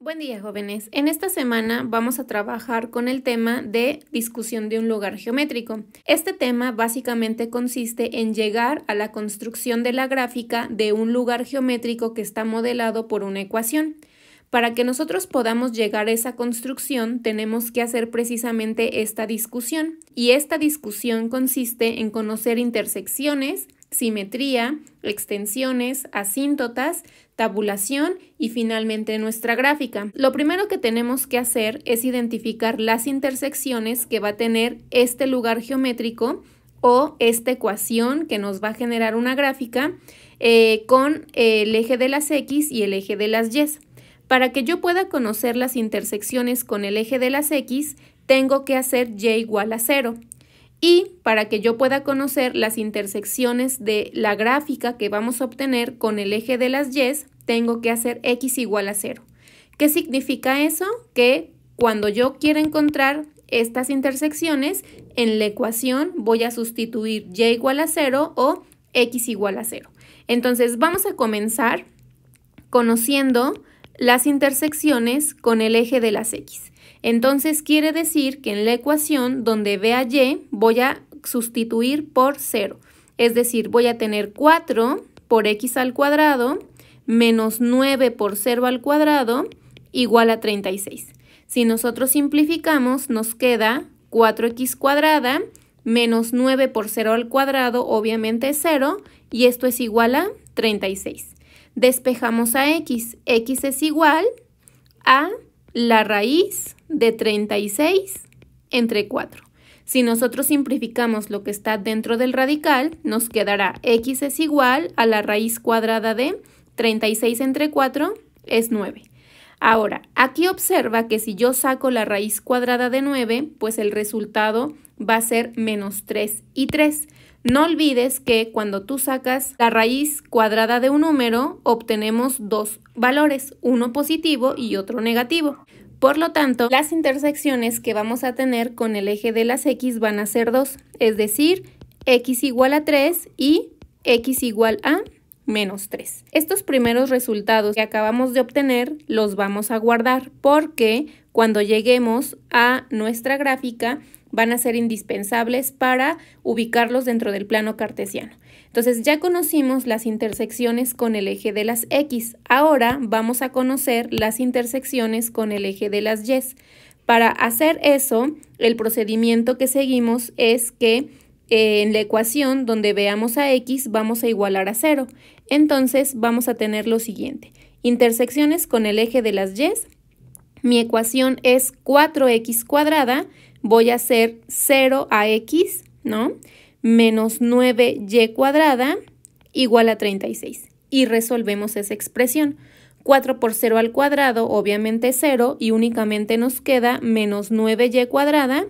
Buen día, jóvenes. En esta semana vamos a trabajar con el tema de discusión de un lugar geométrico. Este tema básicamente consiste en llegar a la construcción de la gráfica de un lugar geométrico que está modelado por una ecuación. Para que nosotros podamos llegar a esa construcción, tenemos que hacer precisamente esta discusión. Y esta discusión consiste en conocer intersecciones, simetría, extensiones, asíntotas, tabulación y finalmente nuestra gráfica. Lo primero que tenemos que hacer es identificar las intersecciones que va a tener este lugar geométrico o esta ecuación que nos va a generar una gráfica con el eje de las X y el eje de las Y. Para que yo pueda conocer las intersecciones con el eje de las X, tengo que hacer Y igual a 0. Y para que yo pueda conocer las intersecciones de la gráfica que vamos a obtener con el eje de las Y, tengo que hacer X igual a 0. ¿Qué significa eso? Que cuando yo quiera encontrar estas intersecciones, en la ecuación voy a sustituir Y igual a 0 o X igual a 0. Entonces vamos a comenzar conociendo las intersecciones con el eje de las X. Entonces quiere decir que en la ecuación donde vea Y voy a sustituir por 0. Es decir, voy a tener 4 por X al cuadrado menos 9 por 0 al cuadrado igual a 36. Si nosotros simplificamos, nos queda 4x cuadrada menos 9 por 0 al cuadrado, obviamente es 0, y esto es igual a 36. Despejamos a X. X es igual a la raíz de 36 entre 4. Si nosotros simplificamos lo que está dentro del radical, nos quedará X es igual a la raíz cuadrada de 36 entre 4 es 9. Ahora, aquí observa que si yo saco la raíz cuadrada de 9, pues el resultado va a ser menos 3 y 3. No olvides que cuando tú sacas la raíz cuadrada de un número, obtenemos dos valores, uno positivo y otro negativo. Por lo tanto, las intersecciones que vamos a tener con el eje de las X van a ser 2, es decir, X igual a 3 y X igual a menos 3. Estos primeros resultados que acabamos de obtener los vamos a guardar porque cuando lleguemos a nuestra gráfica van a ser indispensables para ubicarlos dentro del plano cartesiano. Entonces ya conocimos las intersecciones con el eje de las X. Ahora vamos a conocer las intersecciones con el eje de las Y. Para hacer eso, el procedimiento que seguimos es que en la ecuación donde veamos a X vamos a igualar a 0. Entonces vamos a tener lo siguiente. Intersecciones con el eje de las Y. Mi ecuación es 4x cuadrada. Voy a hacer 0 a X, ¿no? Menos 9y cuadrada igual a 36. Y resolvemos esa expresión. 4 por 0 al cuadrado, obviamente 0, y únicamente nos queda menos 9y cuadrada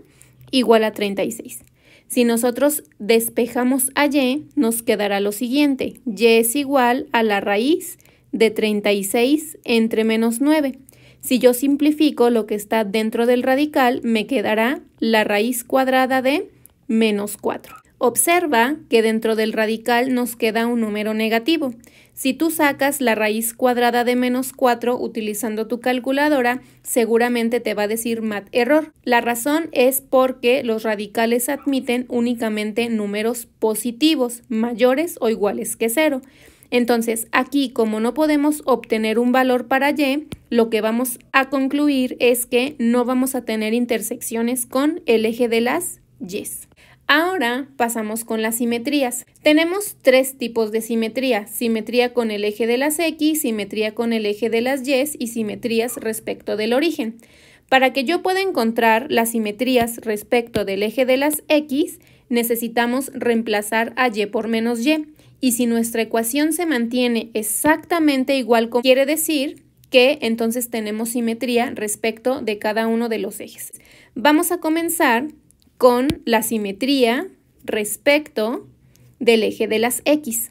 igual a 36. Si nosotros despejamos a y, nos quedará lo siguiente. Y es igual a la raíz de 36 entre menos 9. Si yo simplifico lo que está dentro del radical, me quedará la raíz cuadrada de menos 4. Observa que dentro del radical nos queda un número negativo. Si tú sacas la raíz cuadrada de menos 4 utilizando tu calculadora, seguramente te va a decir mat error. La razón es porque los radicales admiten únicamente números positivos, mayores o iguales que 0. Entonces, aquí, como no podemos obtener un valor para y, lo que vamos a concluir es que no vamos a tener intersecciones con el eje de las y. Ahora pasamos con las simetrías. Tenemos tres tipos de simetría: simetría con el eje de las X, simetría con el eje de las Y y simetrías respecto del origen. Para que yo pueda encontrar las simetrías respecto del eje de las X, necesitamos reemplazar a y por menos y. Y si nuestra ecuación se mantiene exactamente igual, quiere decir que entonces tenemos simetría respecto de cada uno de los ejes. Vamos a comenzar con la simetría respecto del eje de las X.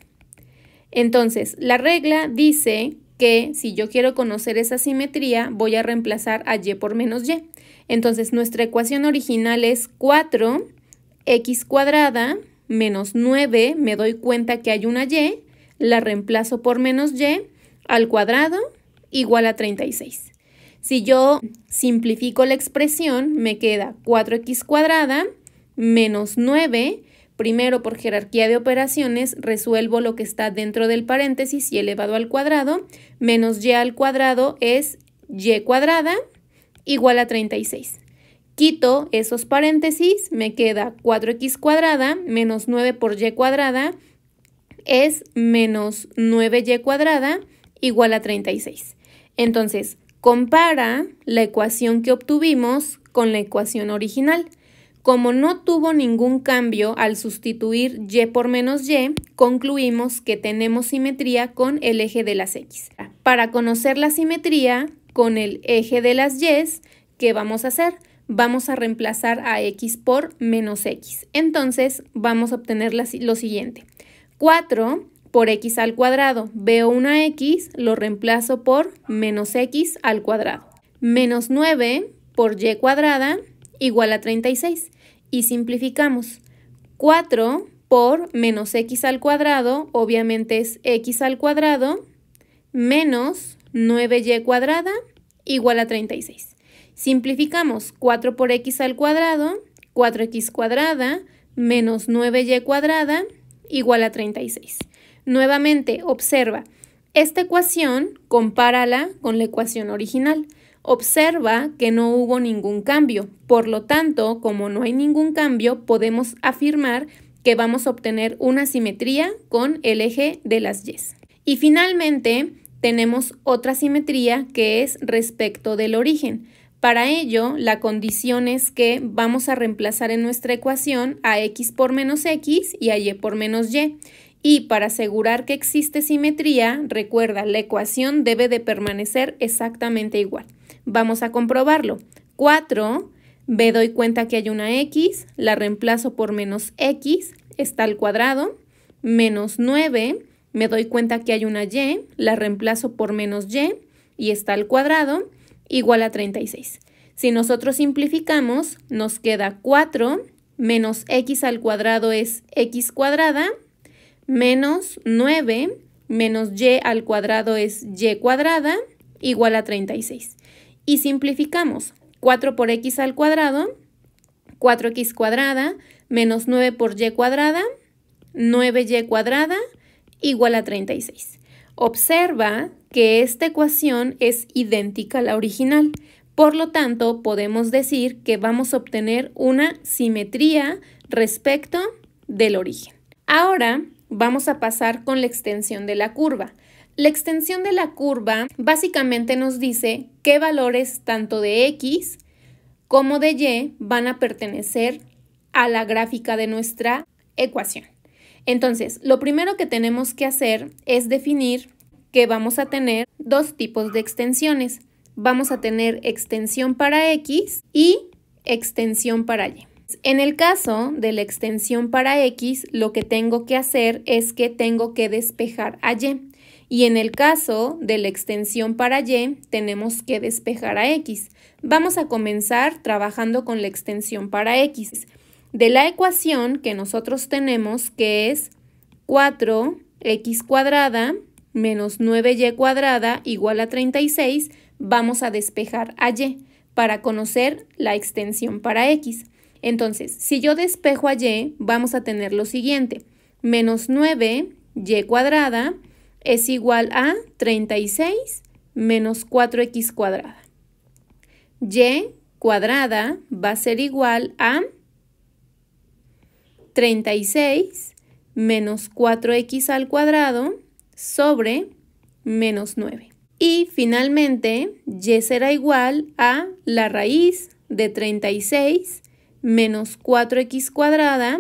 Entonces, la regla dice que si yo quiero conocer esa simetría, voy a reemplazar a y por menos y. Entonces, nuestra ecuación original es 4x cuadrada menos 9, me doy cuenta que hay una y, la reemplazo por menos y al cuadrado igual a 36. Si yo simplifico la expresión, me queda 4x cuadrada menos 9. Primero, por jerarquía de operaciones, resuelvo lo que está dentro del paréntesis y elevado al cuadrado, menos y al cuadrado es y cuadrada igual a 36. Quito esos paréntesis, me queda 4x cuadrada menos 9 por y cuadrada es menos 9y cuadrada igual a 36. Entonces, compara la ecuación que obtuvimos con la ecuación original. Como no tuvo ningún cambio al sustituir y por menos y, concluimos que tenemos simetría con el eje de las x. Para conocer la simetría con el eje de las y, ¿qué vamos a hacer? Vamos a reemplazar a x por menos x. Entonces, vamos a obtener lo siguiente. 4 por x al cuadrado. Veo una x, lo reemplazo por menos x al cuadrado. Menos 9 por y cuadrada igual a 36. Y simplificamos. 4 por menos x al cuadrado, obviamente es x al cuadrado, menos 9y cuadrada igual a 36. Simplificamos. 4 por x al cuadrado, 4x cuadrada, menos 9y cuadrada igual a 36. Nuevamente, observa, esta ecuación compárala con la ecuación original. Observa que no hubo ningún cambio. Por lo tanto, como no hay ningún cambio, podemos afirmar que vamos a obtener una simetría con el eje de las y. Y finalmente, tenemos otra simetría que es respecto del origen. Para ello, la condición es que vamos a reemplazar en nuestra ecuación a x por menos x y a y por menos y. Y para asegurar que existe simetría, recuerda, la ecuación debe de permanecer exactamente igual. Vamos a comprobarlo. 4, me doy cuenta que hay una x, la reemplazo por menos x, está al cuadrado. Menos 9, me doy cuenta que hay una y, la reemplazo por menos y está al cuadrado, igual a 36. Si nosotros simplificamos, nos queda 4 menos x al cuadrado es x cuadrada, menos 9 menos y al cuadrado es y cuadrada, igual a 36. Y simplificamos. 4 por x al cuadrado, 4x cuadrada, menos 9 por y cuadrada, 9y cuadrada, igual a 36. Observa que esta ecuación es idéntica a la original. Por lo tanto, podemos decir que vamos a obtener una simetría respecto del origen. Ahora vamos a pasar con la extensión de la curva. La extensión de la curva básicamente nos dice qué valores tanto de x como de y van a pertenecer a la gráfica de nuestra ecuación. Entonces, lo primero que tenemos que hacer es definir que vamos a tener dos tipos de extensiones. Vamos a tener extensión para x y extensión para y. En el caso de la extensión para x, lo que tengo que hacer es que tengo que despejar a y. Y en el caso de la extensión para y, tenemos que despejar a x. Vamos a comenzar trabajando con la extensión para x. De la ecuación que nosotros tenemos, que es 4x cuadrada menos 9y cuadrada igual a 36, vamos a despejar a y para conocer la extensión para x. Entonces, si yo despejo a y, vamos a tener lo siguiente. Menos 9y cuadrada es igual a 36 menos 4x cuadrada. Y cuadrada va a ser igual a 36 menos 4x al cuadrado sobre menos 9. Y finalmente, y será igual a la raíz de 36 menos 4x cuadrada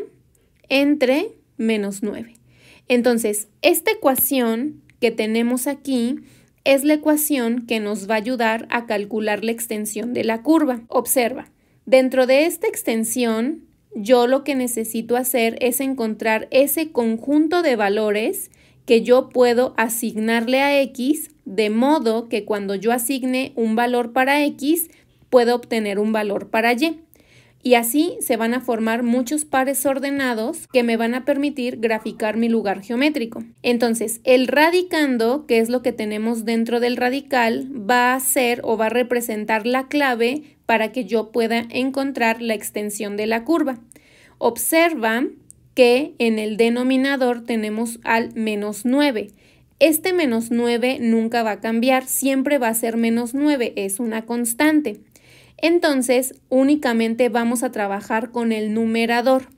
entre menos 9. Entonces, esta ecuación que tenemos aquí es la ecuación que nos va a ayudar a calcular la extensión de la curva. Observa, dentro de esta extensión, yo lo que necesito hacer es encontrar ese conjunto de valores que yo puedo asignarle a x, de modo que cuando yo asigne un valor para x, puedo obtener un valor para y. y así se van a formar muchos pares ordenados que me van a permitir graficar mi lugar geométrico. Entonces, el radicando, que es lo que tenemos dentro del radical, va a ser o va a representar la clave para que yo pueda encontrar la extensión de la curva. Observa que en el denominador tenemos al menos 9. Este menos 9 nunca va a cambiar, siempre va a ser menos 9, es una constante. Entonces, únicamente vamos a trabajar con el numerador.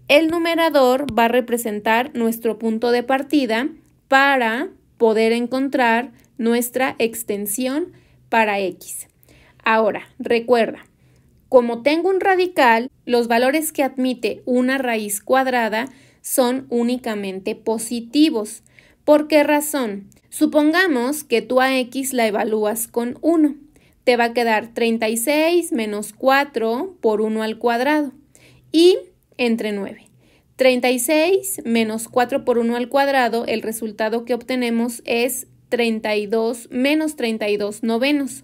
El numerador va a representar nuestro punto de partida para poder encontrar nuestra extensión para x. Ahora, recuerda, como tengo un radical, los valores que admite una raíz cuadrada son únicamente positivos. ¿Por qué razón? Supongamos que tú a x la evalúas con 1. Te va a quedar 36 menos 4 por 1 al cuadrado y entre 9. 36 menos 4 por 1 al cuadrado, el resultado que obtenemos es 32 menos 32 novenos.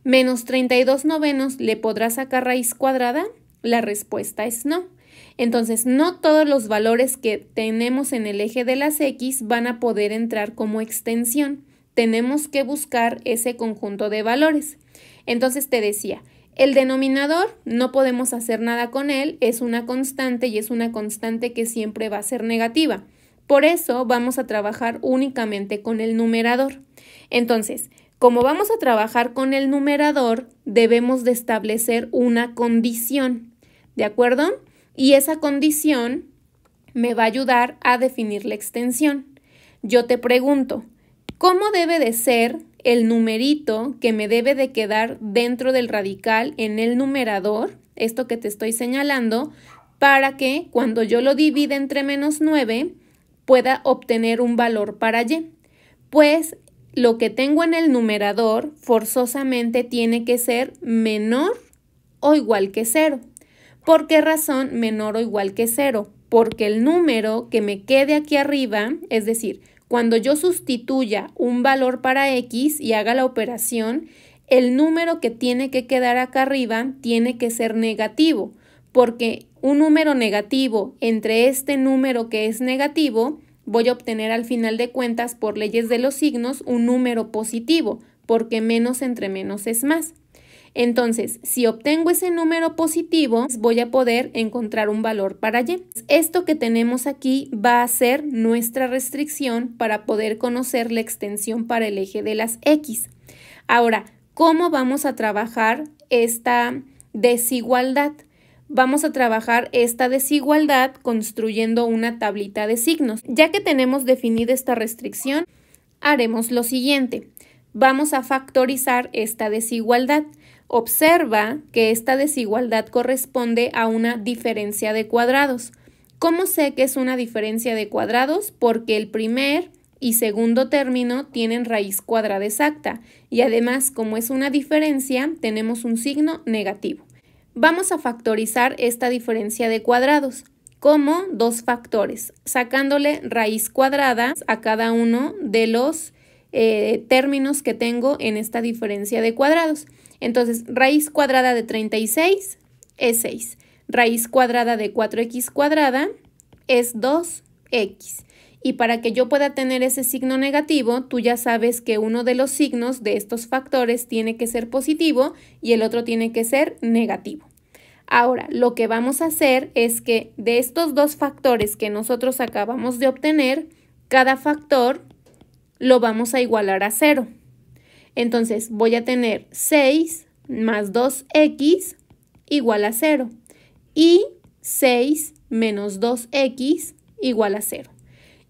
Menos 32 novenos, ¿le podrás sacar raíz cuadrada? La respuesta es no. Entonces, no todos los valores que tenemos en el eje de las x van a poder entrar como extensión. Tenemos que buscar ese conjunto de valores. Entonces te decía, el denominador no podemos hacer nada con él, es una constante y es una constante que siempre va a ser negativa. Por eso vamos a trabajar únicamente con el numerador. Entonces, como vamos a trabajar con el numerador, debemos de establecer una condición, ¿de acuerdo? Y esa condición me va a ayudar a definir la extensión. Yo te pregunto, ¿cómo debe de ser el numerito que me debe de quedar dentro del radical en el numerador, esto que te estoy señalando, para que cuando yo lo divida entre menos 9 pueda obtener un valor para y? Pues lo que tengo en el numerador forzosamente tiene que ser menor o igual que 0. ¿Por qué razón menor o igual que 0? Porque el número que me quede aquí arriba, es decir, cuando yo sustituya un valor para x y haga la operación, el número que tiene que quedar acá arriba tiene que ser negativo, porque un número negativo entre este número que es negativo, voy a obtener al final de cuentas, por leyes de los signos, un número positivo, porque menos entre menos es más. Entonces, si obtengo ese número positivo, voy a poder encontrar un valor para y. Esto que tenemos aquí va a ser nuestra restricción para poder conocer la extensión para el eje de las x. Ahora, ¿cómo vamos a trabajar esta desigualdad? Vamos a trabajar esta desigualdad construyendo una tablita de signos. Ya que tenemos definida esta restricción, haremos lo siguiente. Vamos a factorizar esta desigualdad. Observa que esta desigualdad corresponde a una diferencia de cuadrados. ¿Cómo sé que es una diferencia de cuadrados? Porque el primer y segundo término tienen raíz cuadrada exacta y además, como es una diferencia, tenemos un signo negativo. Vamos a factorizar esta diferencia de cuadrados como dos factores, sacándole raíz cuadrada a cada uno de los términos que tengo en esta diferencia de cuadrados. Entonces, raíz cuadrada de 36 es 6. Raíz cuadrada de 4x cuadrada es 2x. Y para que yo pueda tener ese signo negativo, tú ya sabes que uno de los signos de estos factores tiene que ser positivo y el otro tiene que ser negativo. Ahora, lo que vamos a hacer es que de estos dos factores que nosotros acabamos de obtener, cada factor lo vamos a igualar a 0. Entonces, voy a tener 6 más 2x igual a 0 y 6 menos 2x igual a 0.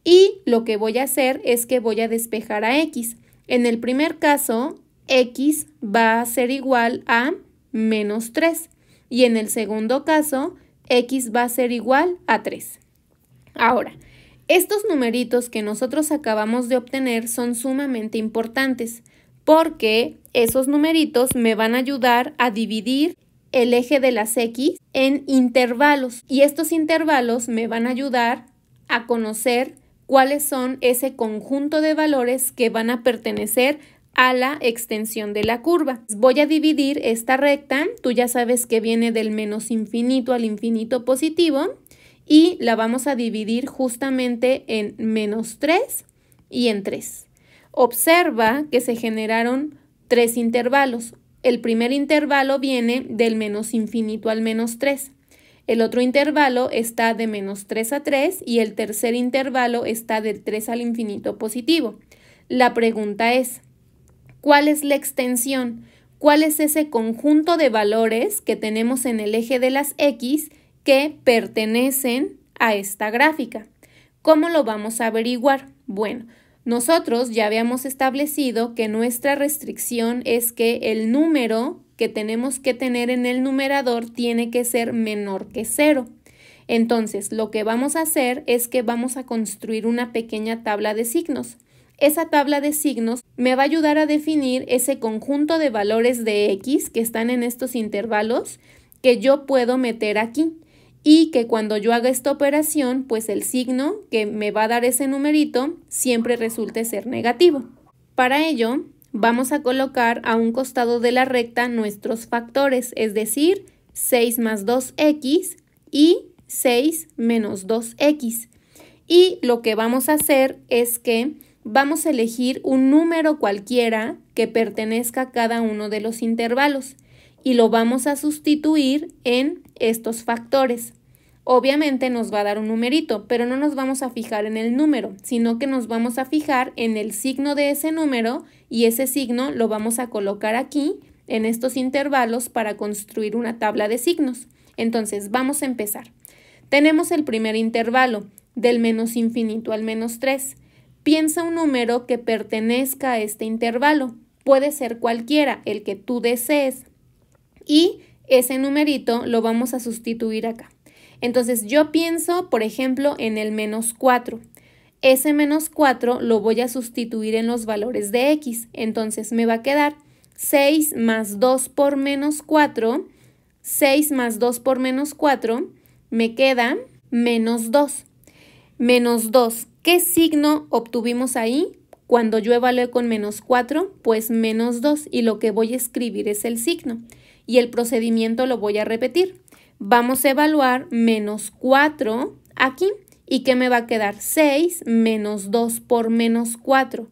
Y lo que voy a hacer es que voy a despejar a x. En el primer caso, x va a ser igual a menos 3 y en el segundo caso, x va a ser igual a 3. Ahora, estos numeritos que nosotros acabamos de obtener son sumamente importantes porque esos numeritos me van a ayudar a dividir el eje de las x en intervalos y estos intervalos me van a ayudar a conocer cuáles son ese conjunto de valores que van a pertenecer a la extensión de la curva. Voy a dividir esta recta, tú ya sabes que viene del menos infinito al infinito positivo, y la vamos a dividir justamente en -3 y en 3. Observa que se generaron 3 intervalos. El primer intervalo viene del menos infinito al -3. El otro intervalo está de -3 a 3 y el tercer intervalo está del 3 al infinito positivo. La pregunta es, ¿cuál es la extensión? ¿Cuál es ese conjunto de valores que tenemos en el eje de las X que pertenecen a esta gráfica? ¿Cómo lo vamos a averiguar? Bueno, nosotros ya habíamos establecido que nuestra restricción es que el número que tenemos que tener en el numerador tiene que ser menor que 0. Entonces, lo que vamos a hacer es que vamos a construir una pequeña tabla de signos. Esa tabla de signos me va a ayudar a definir ese conjunto de valores de X que están en estos intervalos que yo puedo meter aquí. Y que cuando yo haga esta operación, pues el signo que me va a dar ese numerito siempre resulte ser negativo. Para ello, vamos a colocar a un costado de la recta nuestros factores, es decir, 6 más 2x y 6 menos 2x. Y lo que vamos a hacer es que vamos a elegir un número cualquiera que pertenezca a cada uno de los intervalos y lo vamos a sustituir en estos factores. Obviamente nos va a dar un numerito, pero no nos vamos a fijar en el número, sino que nos vamos a fijar en el signo de ese número y ese signo lo vamos a colocar aquí en estos intervalos para construir una tabla de signos. Entonces vamos a empezar. Tenemos el primer intervalo del menos infinito al -3. Piensa un número que pertenezca a este intervalo. Puede ser cualquiera, el que tú desees. Y ese numerito lo vamos a sustituir acá. Entonces yo pienso, por ejemplo, en el -4. Ese -4 lo voy a sustituir en los valores de X. Entonces me va a quedar 6 más 2 por -4. 6 más 2 por -4 me queda -2. -2. ¿Qué signo obtuvimos ahí? Cuando yo evalué con -4, pues -2 y lo que voy a escribir es el signo. Y el procedimiento lo voy a repetir. Vamos a evaluar -4 aquí. ¿Y qué me va a quedar? 6 menos 2 por -4.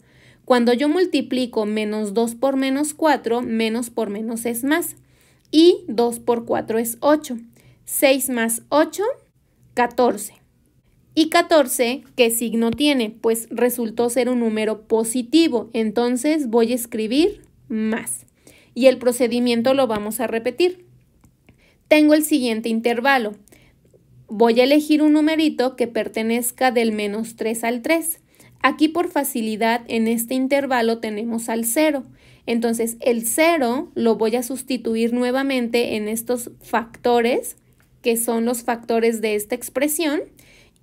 Cuando yo multiplico -2 por -4, menos por menos es más. Y 2 por 4 es 8. 6 más 8, 14. ¿Y 14 qué signo tiene? Pues resultó ser un número positivo. Entonces voy a escribir más. Y el procedimiento lo vamos a repetir. Tengo el siguiente intervalo. Voy a elegir un numerito que pertenezca del -3 al 3. Aquí por facilidad en este intervalo tenemos al 0. Entonces el 0 lo voy a sustituir nuevamente en estos factores, que son los factores de esta expresión,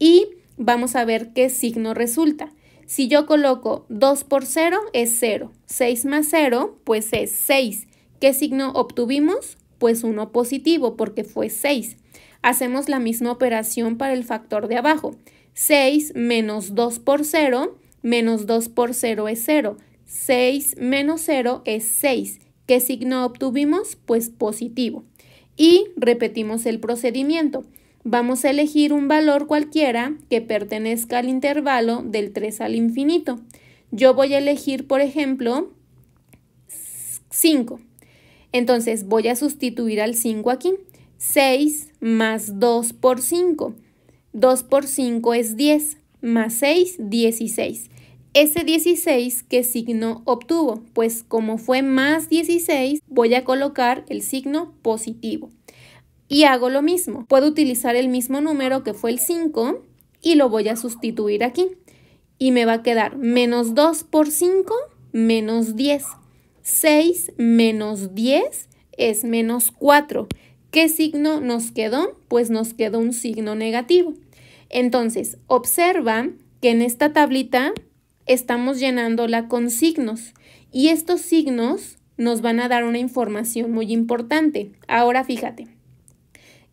y vamos a ver qué signo resulta. Si yo coloco 2 por 0 es 0, 6 más 0 pues es 6. ¿Qué signo obtuvimos? Pues uno positivo porque fue 6. Hacemos la misma operación para el factor de abajo. 6 menos 2 por 0, menos 2 por 0 es 0. 6 menos 0 es 6. ¿Qué signo obtuvimos? Pues positivo. Y repetimos el procedimiento. Vamos a elegir un valor cualquiera que pertenezca al intervalo del 3 al infinito. Yo voy a elegir, por ejemplo, 5. Entonces voy a sustituir al 5 aquí. 6 más 2 por 5. 2 por 5 es 10. Más 6, 16. Ese 16, ¿qué signo obtuvo? Pues como fue más 16, voy a colocar el signo positivo. Y hago lo mismo. Puedo utilizar el mismo número que fue el 5 y lo voy a sustituir aquí. Y me va a quedar menos 2 por 5, menos 10. 6 menos 10 es menos 4. ¿Qué signo nos quedó? Pues nos quedó un signo negativo. Entonces, observa que en esta tablita estamos llenándola con signos. Y estos signos nos van a dar una información muy importante. Ahora fíjate.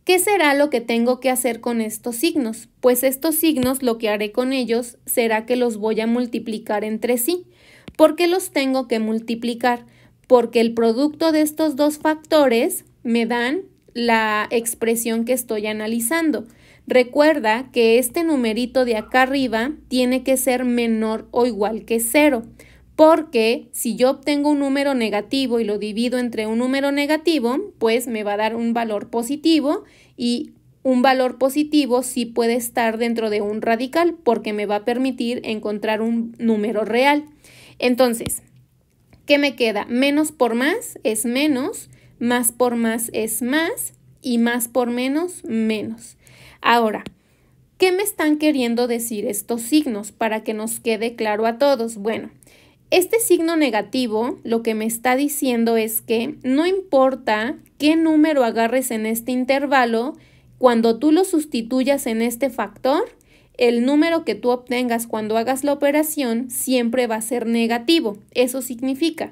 ¿Qué será lo que tengo que hacer con estos signos? Pues estos signos lo que haré con ellos será que los voy a multiplicar entre sí. ¿Por qué los tengo que multiplicar? Porque el producto de estos dos factores me dan la expresión que estoy analizando. Recuerda que este numerito de acá arriba tiene que ser menor o igual que 0, porque si yo obtengo un número negativo y lo divido entre un número negativo, pues me va a dar un valor positivo, y un valor positivo sí puede estar dentro de un radical porque me va a permitir encontrar un número real. Entonces, ¿qué me queda? Menos por más es menos, más por más es más y más por menos, menos. Ahora, ¿qué me están queriendo decir estos signos para que nos quede claro a todos? Bueno, este signo negativo lo que me está diciendo es que no importa qué número agarres en este intervalo, cuando tú lo sustituyas en este factor, el número que tú obtengas cuando hagas la operación siempre va a ser negativo. Eso significa.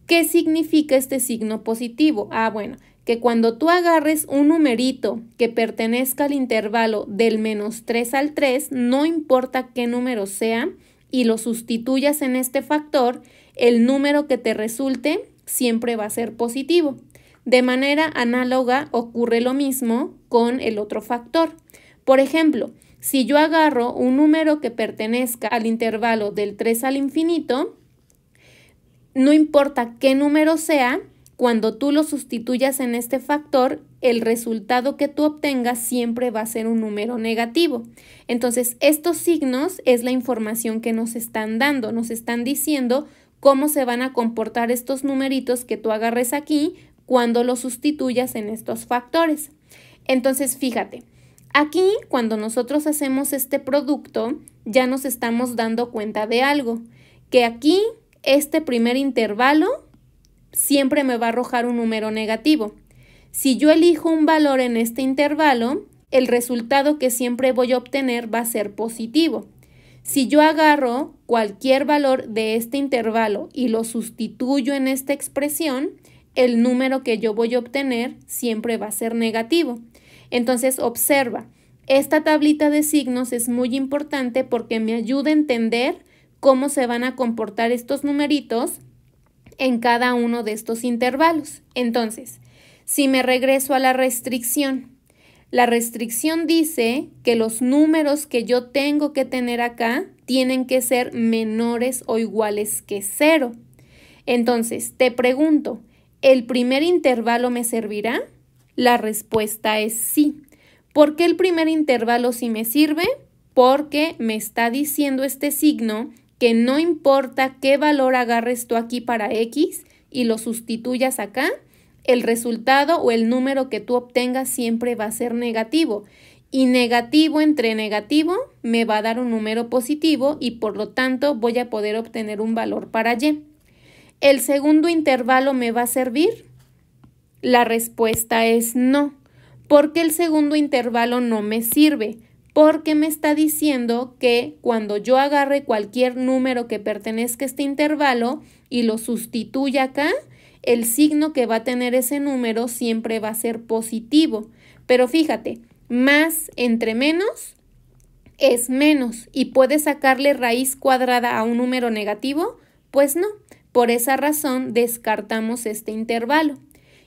¿Qué significa este signo positivo? Bueno, que cuando tú agarres un numerito que pertenezca al intervalo del -3 al 3, no importa qué número sea, y lo sustituyas en este factor, el número que te resulte siempre va a ser positivo. De manera análoga ocurre lo mismo con el otro factor. Por ejemplo, si yo agarro un número que pertenezca al intervalo del 3 al infinito, no importa qué número sea, cuando tú lo sustituyas en este factor, el resultado que tú obtengas siempre va a ser un número negativo. Entonces, estos signos es la información que nos están dando, nos están diciendo cómo se van a comportar estos numeritos que tú agarres aquí cuando los sustituyas en estos factores. Entonces, fíjate, aquí cuando nosotros hacemos este producto, ya nos estamos dando cuenta de algo, que aquí este primer intervalo siempre me va a arrojar un número negativo. Si yo elijo un valor en este intervalo, el resultado que siempre voy a obtener va a ser positivo. Si yo agarro cualquier valor de este intervalo y lo sustituyo en esta expresión, el número que yo voy a obtener siempre va a ser negativo. Entonces, observa, esta tablita de signos es muy importante porque me ayuda a entender cómo se van a comportar estos numeritos en cada uno de estos intervalos. Entonces, si me regreso a la restricción dice que los números que yo tengo que tener acá tienen que ser menores o iguales que 0. Entonces, te pregunto, ¿el primer intervalo me servirá? La respuesta es sí. ¿Por qué el primer intervalo sí me sirve? Porque me está diciendo este signo que no importa qué valor agarres tú aquí para X y lo sustituyas acá, el resultado o el número que tú obtengas siempre va a ser negativo. Y negativo entre negativo me va a dar un número positivo y por lo tanto voy a poder obtener un valor para Y. ¿El segundo intervalo me va a servir? La respuesta es no. ¿Por qué el segundo intervalo no me sirve? Porque me está diciendo que cuando yo agarre cualquier número que pertenezca a este intervalo y lo sustituya acá, el signo que va a tener ese número siempre va a ser positivo. Pero fíjate, más entre menos es menos. ¿Y puedes sacarle raíz cuadrada a un número negativo? Pues no. Por esa razón descartamos este intervalo.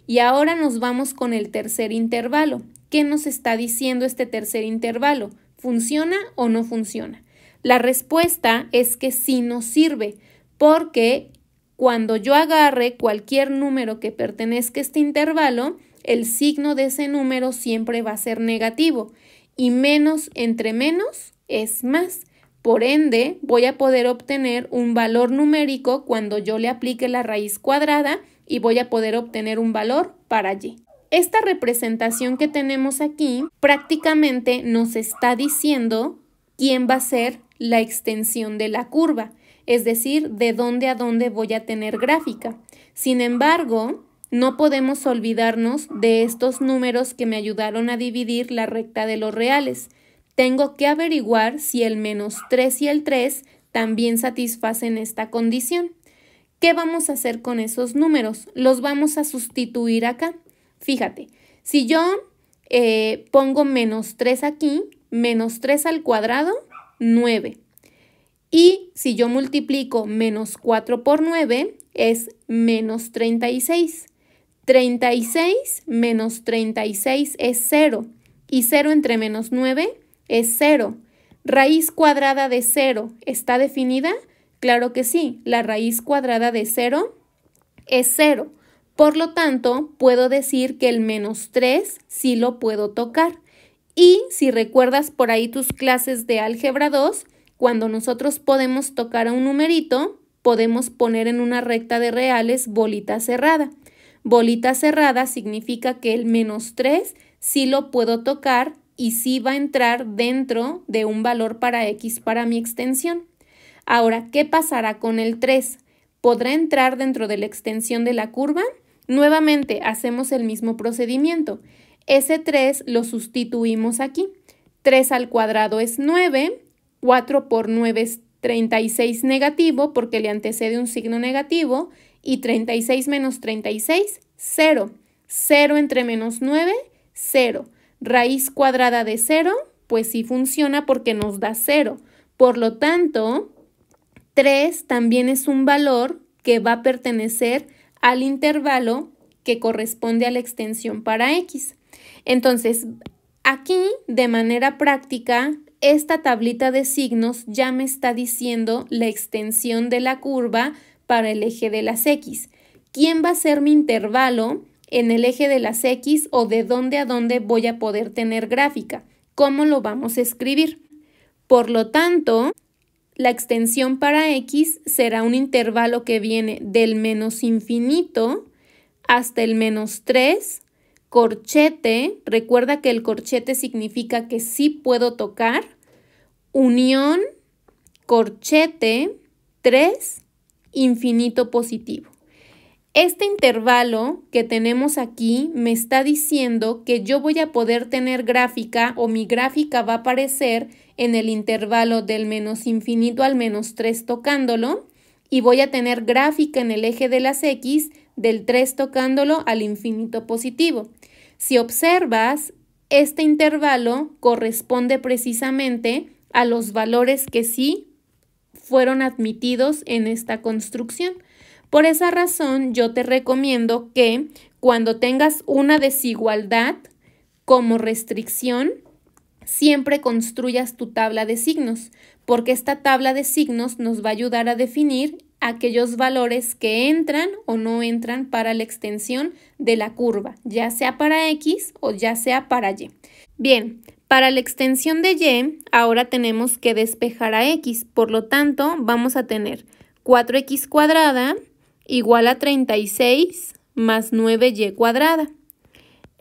Y ahora nos vamos con el tercer intervalo. ¿Qué nos está diciendo este tercer intervalo? ¿Funciona o no funciona? La respuesta es que sí nos sirve, porque cuando yo agarre cualquier número que pertenezca a este intervalo, el signo de ese número siempre va a ser negativo y menos entre menos es más. Por ende, voy a poder obtener un valor numérico cuando yo le aplique la raíz cuadrada y voy a poder obtener un valor para Y. Esta representación que tenemos aquí prácticamente nos está diciendo quién va a ser la extensión de la curva, es decir, de dónde a dónde voy a tener gráfica. Sin embargo, no podemos olvidarnos de estos números que me ayudaron a dividir la recta de los reales. Tengo que averiguar si el -3 y el 3 también satisfacen esta condición. ¿Qué vamos a hacer con esos números? Los vamos a sustituir acá. Fíjate, si yo pongo -3 aquí, -3 al cuadrado, 9. Y si yo multiplico menos 4 por 9 es menos 36. 36 menos 36 es 0. Y 0 entre menos 9 es 0. ¿Raíz cuadrada de 0 está definida? Claro que sí. La raíz cuadrada de 0 es 0. Por lo tanto, puedo decir que el menos 3 sí lo puedo tocar. Y si recuerdas por ahí tus clases de álgebra 2, cuando nosotros podemos tocar a un numerito, podemos poner en una recta de reales bolita cerrada. Bolita cerrada significa que el menos 3 sí lo puedo tocar y sí va a entrar dentro de un valor para x para mi extensión. Ahora, ¿qué pasará con el 3? ¿Podrá entrar dentro de la extensión de la curva? Nuevamente, hacemos el mismo procedimiento. Ese 3 lo sustituimos aquí. 3 al cuadrado es 9, 4 por 9 es 36 negativo porque le antecede un signo negativo y 36 menos 36, 0. 0 entre menos 9, 0. Raíz cuadrada de 0, pues sí funciona porque nos da 0. Por lo tanto, 3 también es un valor que va a pertenecer al intervalo que corresponde a la extensión para x. Entonces, aquí de manera práctica, esta tablita de signos ya me está diciendo la extensión de la curva para el eje de las x. ¿Quién va a ser mi intervalo en el eje de las x o de dónde a dónde voy a poder tener gráfica? ¿Cómo lo vamos a escribir? Por lo tanto, la extensión para x será un intervalo que viene del menos infinito hasta el menos 3, corchete, recuerda que el corchete significa que sí puedo tocar, unión, corchete, 3, infinito positivo. Este intervalo que tenemos aquí me está diciendo que yo voy a poder tener gráfica o mi gráfica va a aparecer en el intervalo del menos infinito al menos 3 tocándolo y voy a tener gráfica en el eje de las x del 3 tocándolo al infinito positivo. Si observas, este intervalo corresponde precisamente a los valores que sí fueron admitidos en esta construcción. Por esa razón, yo te recomiendo que cuando tengas una desigualdad como restricción, siempre construyas tu tabla de signos, porque esta tabla de signos nos va a ayudar a definir aquellos valores que entran o no entran para la extensión de la curva, ya sea para x o ya sea para y. Bien, para la extensión de y, ahora tenemos que despejar a x, por lo tanto, vamos a tener 4x cuadrada igual a 36 más 9y cuadrada.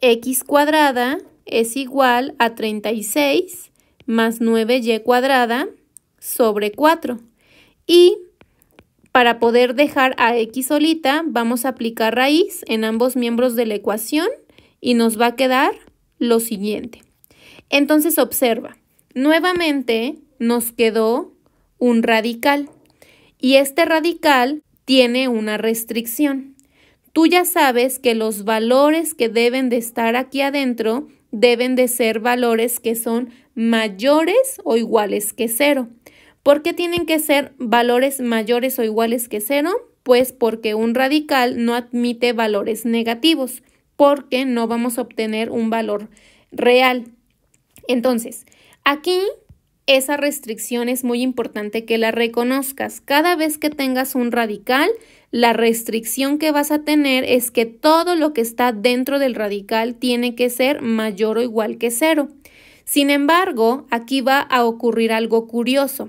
X cuadrada es igual a 36 más 9y cuadrada sobre 4. Y para poder dejar a x solita, vamos a aplicar raíz en ambos miembros de la ecuación y nos va a quedar lo siguiente. Entonces observa, nuevamente nos quedó un radical y este radical tiene una restricción. Tú ya sabes que los valores que deben de estar aquí adentro deben de ser valores que son mayores o iguales que 0. ¿Por qué tienen que ser valores mayores o iguales que 0? Pues porque un radical no admite valores negativos, porque no vamos a obtener un valor real. Entonces, aquí esa restricción es muy importante que la reconozcas. Cada vez que tengas un radical, la restricción que vas a tener es que todo lo que está dentro del radical tiene que ser mayor o igual que 0. Sin embargo, aquí va a ocurrir algo curioso.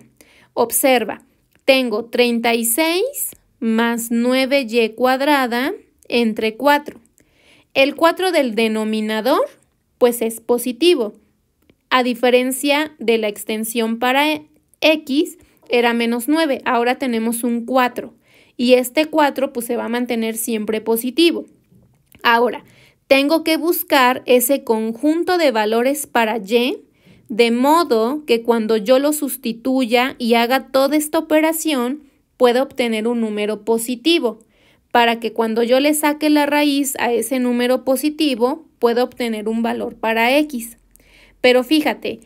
Observa, tengo 36 más 9y cuadrada entre 4. El 4 del denominador, pues es positivo. A diferencia de la extensión para x, era menos 9, ahora tenemos un 4. Y este 4 pues se va a mantener siempre positivo. Ahora, tengo que buscar ese conjunto de valores para y, de modo que cuando yo lo sustituya y haga toda esta operación, pueda obtener un número positivo, para que cuando yo le saque la raíz a ese número positivo, pueda obtener un valor para x. Pero fíjate,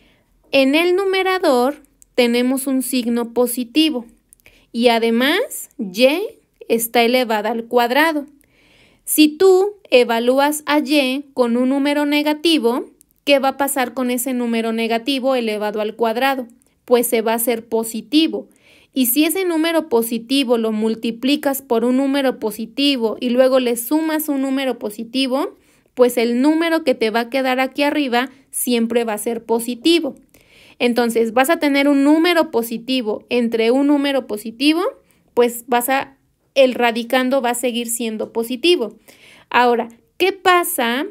en el numerador tenemos un signo positivo y además y está elevada al cuadrado. Si tú evalúas a y con un número negativo, ¿qué va a pasar con ese número negativo elevado al cuadrado? Pues se va a hacer positivo. Y si ese número positivo lo multiplicas por un número positivo y luego le sumas un número positivo, pues el número que te va a quedar aquí arriba siempre va a ser positivo. Entonces vas a tener un número positivo entre un número positivo, pues el radicando va a seguir siendo positivo. Ahora, ¿qué pasa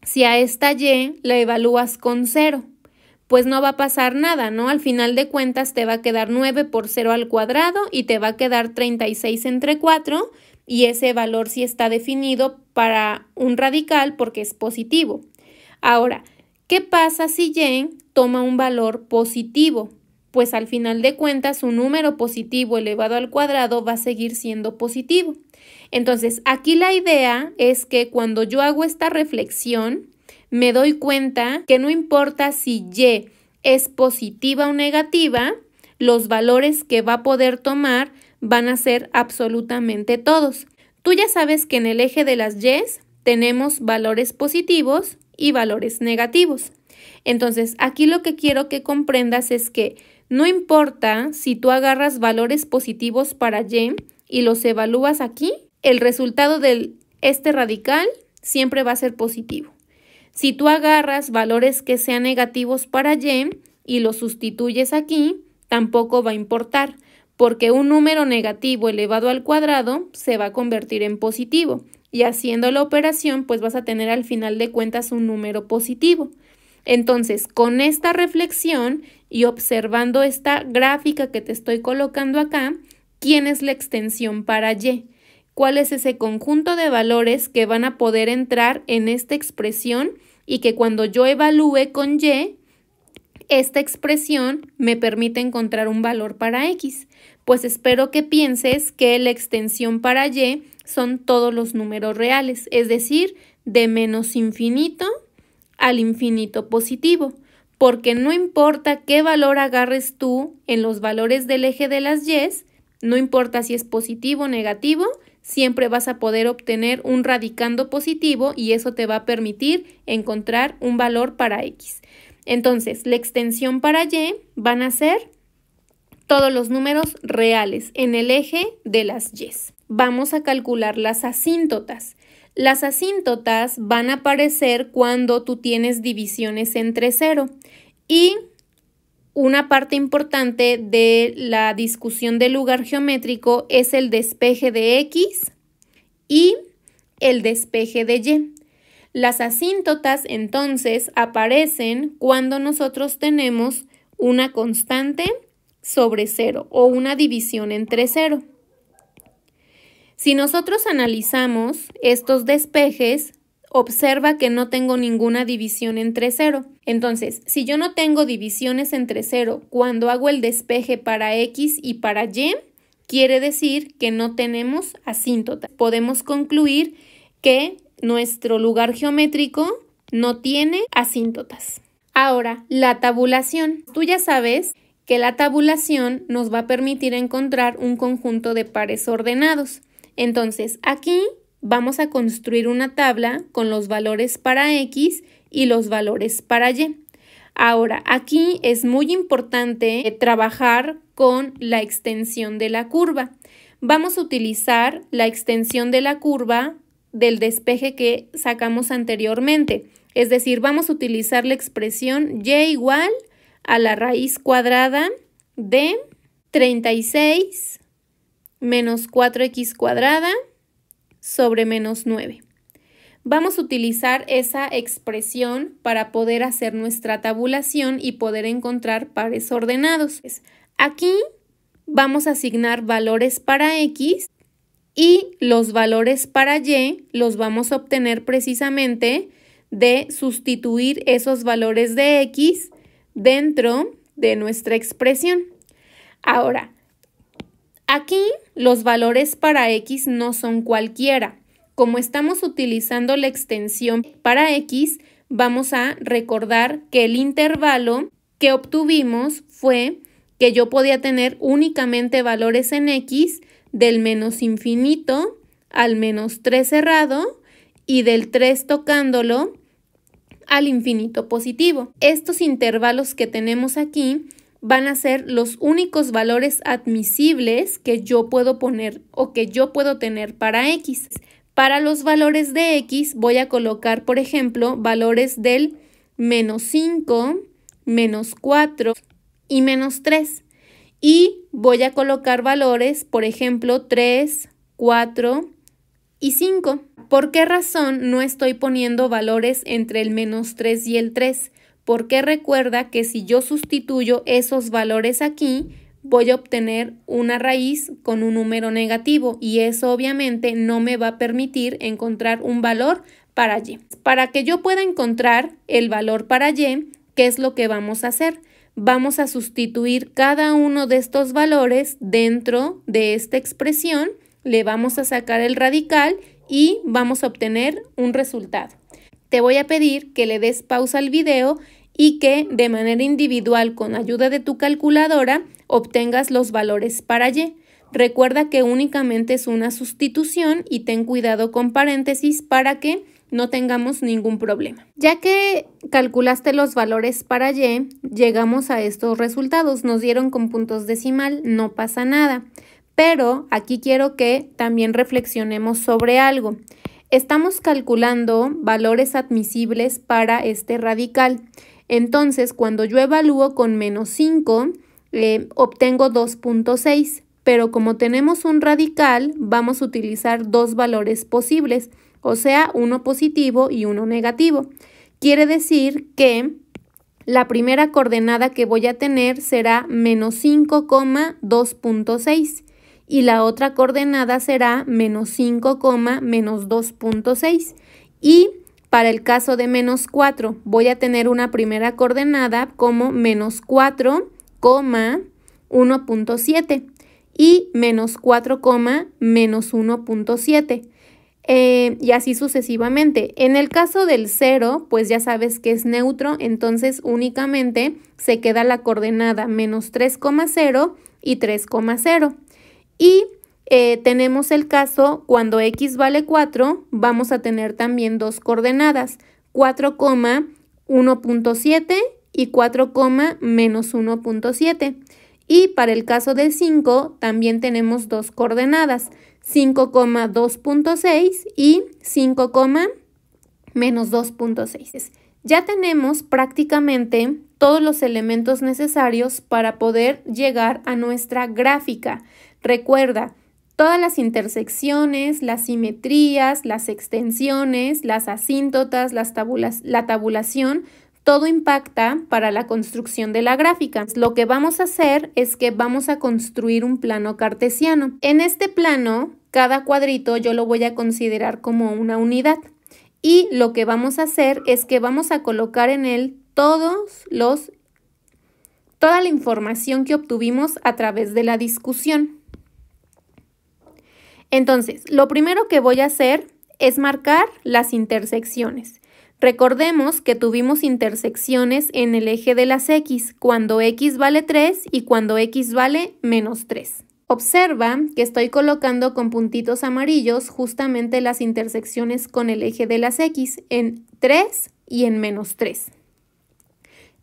si a esta y la evalúas con 0? Pues no va a pasar nada, ¿no? Al final de cuentas te va a quedar 9 por 0 al cuadrado y te va a quedar 36 entre 4 y ese valor sí está definido para un radical porque es positivo. Ahora, ¿qué pasa si y toma un valor positivo? Pues al final de cuentas un número positivo elevado al cuadrado va a seguir siendo positivo. Entonces, aquí la idea es que cuando yo hago esta reflexión, me doy cuenta que no importa si y es positiva o negativa, los valores que va a poder tomar van a ser absolutamente todos. Tú ya sabes que en el eje de las y's tenemos valores positivos y valores negativos. Entonces, aquí lo que quiero que comprendas es que no importa si tú agarras valores positivos para y los evalúas aquí, el resultado de este radical siempre va a ser positivo. Si tú agarras valores que sean negativos para y los sustituyes aquí, tampoco va a importar, porque un número negativo elevado al cuadrado se va a convertir en positivo y haciendo la operación pues vas a tener al final de cuentas un número positivo. Entonces, con esta reflexión y observando esta gráfica que te estoy colocando acá, ¿quién es la extensión para y? ¿Cuál es ese conjunto de valores que van a poder entrar en esta expresión y que cuando yo evalúe con y, esta expresión me permite encontrar un valor para x? Pues espero que pienses que la extensión para y son todos los números reales, es decir, de menos infinito al infinito positivo, porque no importa qué valor agarres tú en los valores del eje de las y's, no importa si es positivo o negativo, siempre vas a poder obtener un radicando positivo y eso te va a permitir encontrar un valor para x. Entonces, la extensión para y van a ser todos los números reales en el eje de las y's. Vamos a calcular las asíntotas. Las asíntotas van a aparecer cuando tú tienes divisiones entre 0 y una parte importante de la discusión del lugar geométrico es el despeje de x y el despeje de y. Las asíntotas entonces aparecen cuando nosotros tenemos una constante sobre 0 o una división entre 0. Si nosotros analizamos estos despejes, observa que no tengo ninguna división entre 0. Entonces, si yo no tengo divisiones entre 0 cuando hago el despeje para x y para y, quiere decir que no tenemos asíntota. Podemos concluir que nuestro lugar geométrico no tiene asíntotas. Ahora, la tabulación. Tú ya sabes que la tabulación nos va a permitir encontrar un conjunto de pares ordenados. Entonces, aquí vamos a construir una tabla con los valores para x y los valores para y. Ahora, aquí es muy importante trabajar con la extensión de la curva. Vamos a utilizar la extensión de la curva del despeje que sacamos anteriormente. Es decir, vamos a utilizar la expresión y igual a la raíz cuadrada de 36 menos 4x cuadrada sobre menos 9. Vamos a utilizar esa expresión para poder hacer nuestra tabulación y poder encontrar pares ordenados. Aquí vamos a asignar valores para x y los valores para y los vamos a obtener precisamente de sustituir esos valores de x dentro de nuestra expresión. Ahora, aquí los valores para x no son cualquiera. Como estamos utilizando la extensión para x, vamos a recordar que el intervalo que obtuvimos fue que yo podía tener únicamente valores en X del menos infinito al menos 3 cerrado y del 3 tocándolo al infinito positivo. Estos intervalos que tenemos aquí van a ser los únicos valores admisibles que yo puedo poner o que yo puedo tener para X. Para los valores de X voy a colocar, por ejemplo, valores del menos 5, menos 4 y menos 3. Y voy a colocar valores, por ejemplo, 3, 4 y 5. ¿Por qué razón no estoy poniendo valores entre el menos 3 y el 3? Porque recuerda que si yo sustituyo esos valores aquí, voy a obtener una raíz con un número negativo y eso obviamente no me va a permitir encontrar un valor para Y. Para que yo pueda encontrar el valor para Y, ¿qué es lo que vamos a hacer? Vamos a sustituir cada uno de estos valores dentro de esta expresión, le vamos a sacar el radical y vamos a obtener un resultado. Te voy a pedir que le des pausa al video y que de manera individual con ayuda de tu calculadora obtengas los valores para Y. Recuerda que únicamente es una sustitución y ten cuidado con paréntesis para que no tengamos ningún problema. Ya que calculaste los valores para Y, llegamos a estos resultados. Nos dieron con puntos decimal, no pasa nada. Pero aquí quiero que también reflexionemos sobre algo. Estamos calculando valores admisibles para este radical. Entonces, cuando yo evalúo con menos 5, obtengo 2.6. Pero como tenemos un radical, vamos a utilizar dos valores posibles, o sea, uno positivo y uno negativo. Quiere decir que la primera coordenada que voy a tener será menos 5,2.6 y la otra coordenada será menos 5, menos 2.6. Y para el caso de menos 4, voy a tener una primera coordenada como menos 4,1.7 y menos 4, menos 1.7. Y así sucesivamente. En el caso del 0, pues ya sabes que es neutro, entonces únicamente se queda la coordenada menos 3,0 y 3,0. Y tenemos el caso cuando X vale 4, vamos a tener también dos coordenadas, 4,1.7 y 4, menos 1.7. Y para el caso del 5 también tenemos dos coordenadas, 5,2.6 y 5, menos 2.6. Ya tenemos prácticamente todos los elementos necesarios para poder llegar a nuestra gráfica. Recuerda, todas las intersecciones, las simetrías, las extensiones, las asíntotas, la tabulación, todo impacta para la construcción de la gráfica. Lo que vamos a hacer es que vamos a construir un plano cartesiano. En este plano, cada cuadrito yo lo voy a considerar como una unidad. Y lo que vamos a hacer es que vamos a colocar en él toda la información que obtuvimos a través de la discusión. Entonces, lo primero que voy a hacer es marcar las intersecciones. Recordemos que tuvimos intersecciones en el eje de las X, cuando X vale 3 y cuando X vale menos 3. Observa que estoy colocando con puntitos amarillos justamente las intersecciones con el eje de las X en 3 y en menos 3.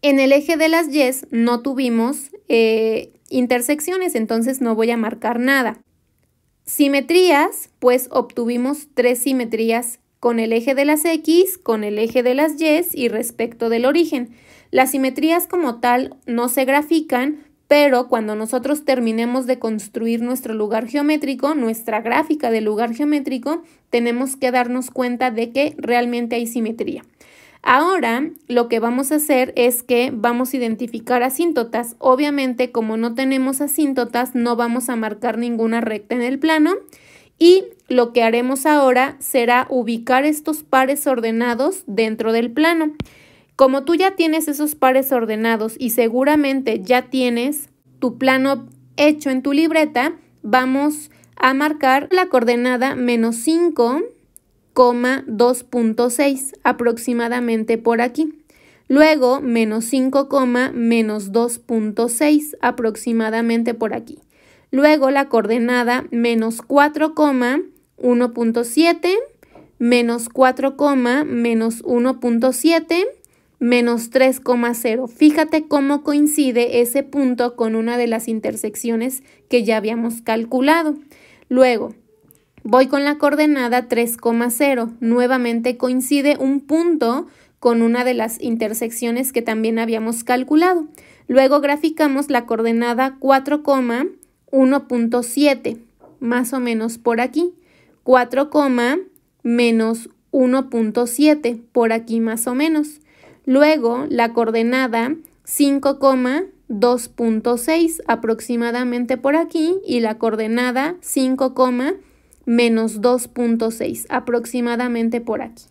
En el eje de las Y no tuvimos intersecciones, entonces no voy a marcar nada. Simetrías, pues obtuvimos 3 simetrías con el eje de las X, con el eje de las Y y respecto del origen. Las simetrías como tal no se grafican, pero cuando nosotros terminemos de construir nuestro lugar geométrico, nuestra gráfica del lugar geométrico, tenemos que darnos cuenta de que realmente hay simetría. Ahora lo que vamos a hacer es que vamos a identificar asíntotas. Obviamente, como no tenemos asíntotas, no vamos a marcar ninguna recta en el plano. Y lo que haremos ahora será ubicar estos pares ordenados dentro del plano. Como tú ya tienes esos pares ordenados y seguramente ya tienes tu plano hecho en tu libreta, vamos a marcar la coordenada menos 5,2.6 aproximadamente por aquí. Luego, menos 5, menos 2.6, aproximadamente por aquí. Luego, la coordenada menos 4, 1.7, menos 4, menos 1.7, menos 3,0. Fíjate cómo coincide ese punto con una de las intersecciones que ya habíamos calculado. Luego, voy con la coordenada 3,0. Nuevamente coincide un punto con una de las intersecciones que también habíamos calculado. Luego graficamos la coordenada 4, 1.7, más o menos por aquí. 4, menos 1.7, por aquí más o menos. Luego la coordenada 5, 2.6, aproximadamente por aquí, y la coordenada 5, menos 2.6, aproximadamente por aquí.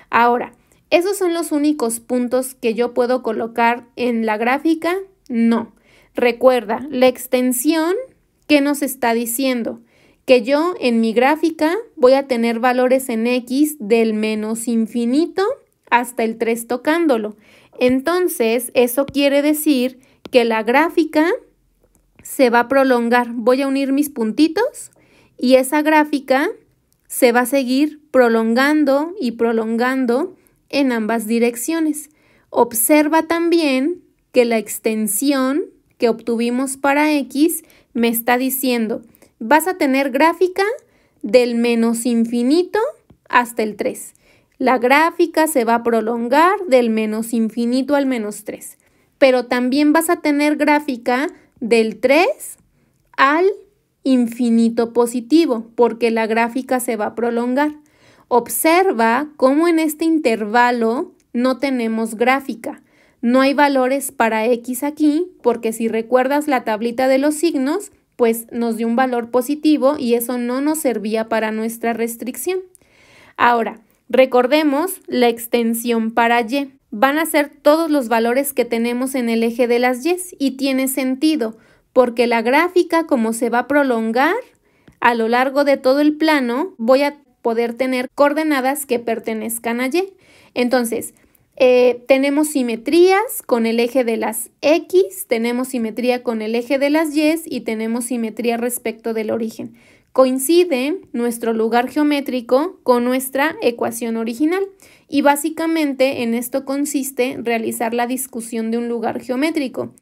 Ahora, ¿esos son los únicos puntos que yo puedo colocar en la gráfica? No. Recuerda, la extensión, ¿qué nos está diciendo? Que yo en mi gráfica voy a tener valores en X del menos infinito hasta el 3 tocándolo. Entonces, eso quiere decir que la gráfica se va a prolongar. Voy a unir mis puntitos y esa gráfica se va a seguir prolongando y prolongando en ambas direcciones. Observa también que la extensión que obtuvimos para X me está diciendo, vas a tener gráfica del menos infinito hasta el 3. La gráfica se va a prolongar del menos infinito al menos 3. Pero también vas a tener gráfica del 3 al infinito positivo, porque la gráfica se va a prolongar. Observa cómo en este intervalo no tenemos gráfica. No hay valores para X aquí, porque si recuerdas la tablita de los signos, pues nos dio un valor positivo y eso no nos servía para nuestra restricción. Ahora, recordemos la extensión para Y. Van a ser todos los valores que tenemos en el eje de las Y y tiene sentido, porque la gráfica, como se va a prolongar a lo largo de todo el plano, voy a poder tener coordenadas que pertenezcan a Y. Entonces, tenemos simetrías con el eje de las X, tenemos simetría con el eje de las Y y tenemos simetría respecto del origen. Coincide nuestro lugar geométrico con nuestra ecuación original y básicamente en esto consiste realizar la discusión de un lugar geométrico.